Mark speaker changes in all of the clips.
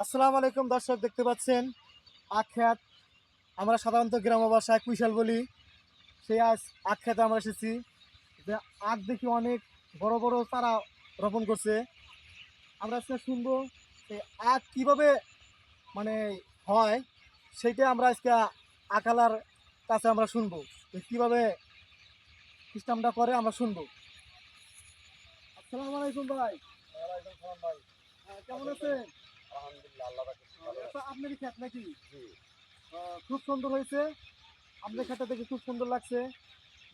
Speaker 1: আসসালামু আলাইকুম দর্শক, দেখতে পাচ্ছেন আখ ক্ষেত। আমরা সাধারণত গ্রাম ভাষায় কুইশাল বলি। সেই আখ ক্ষেতে আমরা এসেছি। যে আখ দেখি অনেক বড় বড় চারা রোপণ করছে। আমরা আজকে শুনবো যে আখ কীভাবে মানে হয়, সেইটা আমরা আজকে আকালার কাছে আমরা শুনবো যে কীভাবে সিস্টেমটা করে আমরা শুনবো। আসসালামু আলাইকুম ভাই।
Speaker 2: ওয়ালাইকুম সালাম ভাই।
Speaker 1: কেমন আছেন?
Speaker 2: আলহামদুলিল্লাহ, আল্লাহ পাকের ভালো
Speaker 1: এটা
Speaker 2: আছি।
Speaker 1: আপনারই ক্ষেত নাকি?
Speaker 2: জি,
Speaker 1: খুব সুন্দর হয়েছে। আপনার ক্ষেতটা দেখে খুব সুন্দর লাগছে।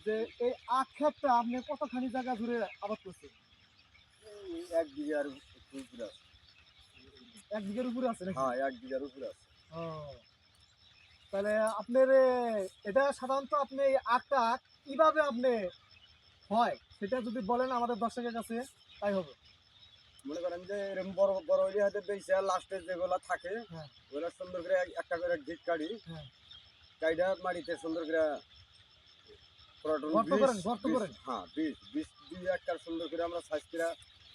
Speaker 1: যে
Speaker 2: জি।
Speaker 1: এই আখ ক্ষেতটা আপনি কতখানি জায়গা জুড়ে আবাদ করছেন?
Speaker 2: এই ১ বিঘার একটু উপরে আছে।
Speaker 1: ১ বিঘার উপরে আছে নাকি?
Speaker 2: হ্যাঁ, ১ বিঘার উপরে আছে।
Speaker 1: ও, তাহলে আপনার এটা সাধারণত আপনি এই আখটা কিভাবে আপনি হয় সেটা যদি বলেন আমাদের দর্শকের কাছে, তাই হবে।
Speaker 2: মনে করেন যে এরকম বড় বড় এরিয়া হাতে বেইচা লাস্টে যেগুলা থাকে
Speaker 1: হ্যাঁ,
Speaker 2: ওগুলা সুন্দর করে একটা করে গিট কাটি,
Speaker 1: হ্যাঁ।
Speaker 2: কাইটা মাটিতে সুন্দর করে পুরাটন
Speaker 1: গর্ত
Speaker 2: বিষ
Speaker 1: করেন, গর্ত
Speaker 2: বিষ
Speaker 1: করেন।
Speaker 2: হ্যাঁ বিষ বিষ দিয়ে একটা সুন্দর করে আমরা সাইজ করে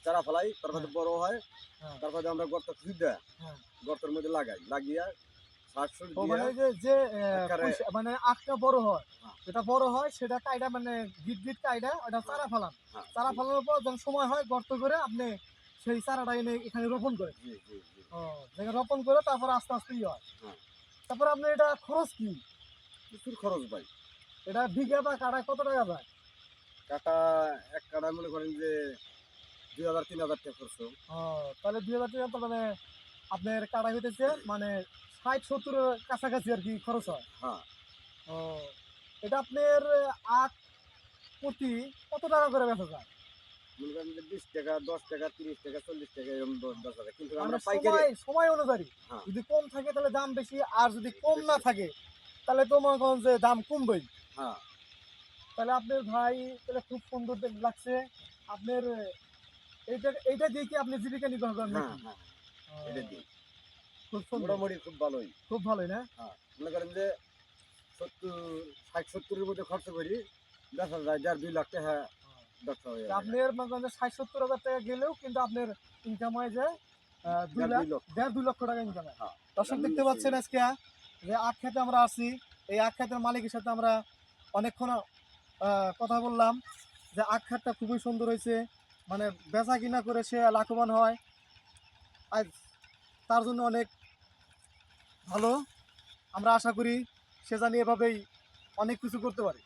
Speaker 2: চারা ফেলাই, তারপরে
Speaker 1: হ্যাঁ,
Speaker 2: বড় হয়,
Speaker 1: হ্যাঁ,
Speaker 2: তারপরে আমরা গর্ত খুঁজে
Speaker 1: হ্যাঁ।
Speaker 2: গর্তের মধ্যে লাগাই, লাগিয়ে সার সুর
Speaker 1: ও
Speaker 2: দিয়ে
Speaker 1: মানে যে যে
Speaker 2: একবারে
Speaker 1: মানে আখটা বড় হয়,
Speaker 2: হ্যাঁ,
Speaker 1: যেটা বড় হয় সেটা কাইটা মানে গিট গিট কাইটা ওটা
Speaker 2: হ্যাঁ,
Speaker 1: চারা ফেলান।
Speaker 2: হ্যাঁ,
Speaker 1: চারা
Speaker 2: জি,
Speaker 1: ফেলানোর পর যখন সময় হয় গর্ত করে আপনি সেই চারাটা এনে এখানে রোপণ করেন।
Speaker 2: জি, জি, জি,
Speaker 1: ও, যেখানে রোপণ করে তারপর আস্তে আস্তে হয়।
Speaker 2: হ্যাঁ।
Speaker 1: তারপর আপনার এটা খরচ কি?
Speaker 2: প্রচুর খরচ ভাই।
Speaker 1: এটা বিঘা বা কাঠায় কত টাকা যায়?
Speaker 2: কাটা এক কাটায় মনে করেন যে ২,০০০-৩,০০০ টাকা খরচ।
Speaker 1: ও, তাহলে ২,০০০ টাকা তো মানে আপনার কাটা হইতেছে মানে ৬০-৭০ এর কাছাকাছি আর কি খরচ হয়।
Speaker 2: হ্যাঁ,
Speaker 1: ও, এটা আপনার আখ প্রতি কত টাকা করে বেচা যায়?
Speaker 2: মনে করেন যে ৳২০, ৳১০, ৳৩০, ৳৪০ এরকম দর আছে। কিন্তু
Speaker 1: মানে
Speaker 2: আমরা পাইকারি
Speaker 1: সময় সময় অনুযায়ী
Speaker 2: হ্যাঁ,
Speaker 1: যদি কম থাকে তাহলে দাম বেশি, আর যদি কম না
Speaker 2: বেশি
Speaker 1: থাকে তাহলে তো মনে করেন যে দাম কমবেই।
Speaker 2: হ্যাঁ,
Speaker 1: তাহলে আপনার ভাই তাহলে খুব সুন্দর লাগছে। আপনার এইটা এইটা দিয়ে কি আপনি জীবিকা নির্বাহ করেন
Speaker 2: হ্যাঁ,
Speaker 1: নাকি?
Speaker 2: হ্যাঁ,
Speaker 1: ও,
Speaker 2: এটা দিই।
Speaker 1: খুব সুন্দর।
Speaker 2: মোটামুটি খুব ভালোই।
Speaker 1: খুব ভালোই না?
Speaker 2: হ্যাঁ, মনে করেন যে ৭০ ৬০-৭০ এর মধ্যে খরচ করি, বেচা যায় ১.৫-২ লাখ টাকা ব্যবসা হয়ে
Speaker 1: তা
Speaker 2: যায়।
Speaker 1: আপনার মনে করেন যে ৬০-৭০ হাজার টাকা গেলেও কিন্তু আপনার ইনকাম হয় যে ২ লাখ,
Speaker 2: ১.৫-২ লক্ষ
Speaker 1: ১.৫-২ লক্ষ টাকা ইনকাম হয়।
Speaker 2: হ্যাঁ,
Speaker 1: দর্শক দেখতে পাচ্ছেন আজকে যে আখ ক্ষেতে আমরা আছি। এই আখ ক্ষেতের মালিকের সাথে আমরা অনেকক্ষণ কথা বললাম যে আখ ক্ষেতটা খুবই সুন্দর হয়েছে। মানে বেচা কিনা করে সে লাভবান হয়। আজ তার জন্য অনেক ভালো। আমরা আশা করি সে জানি এভাবেই অনেক কিছু করতে পারে।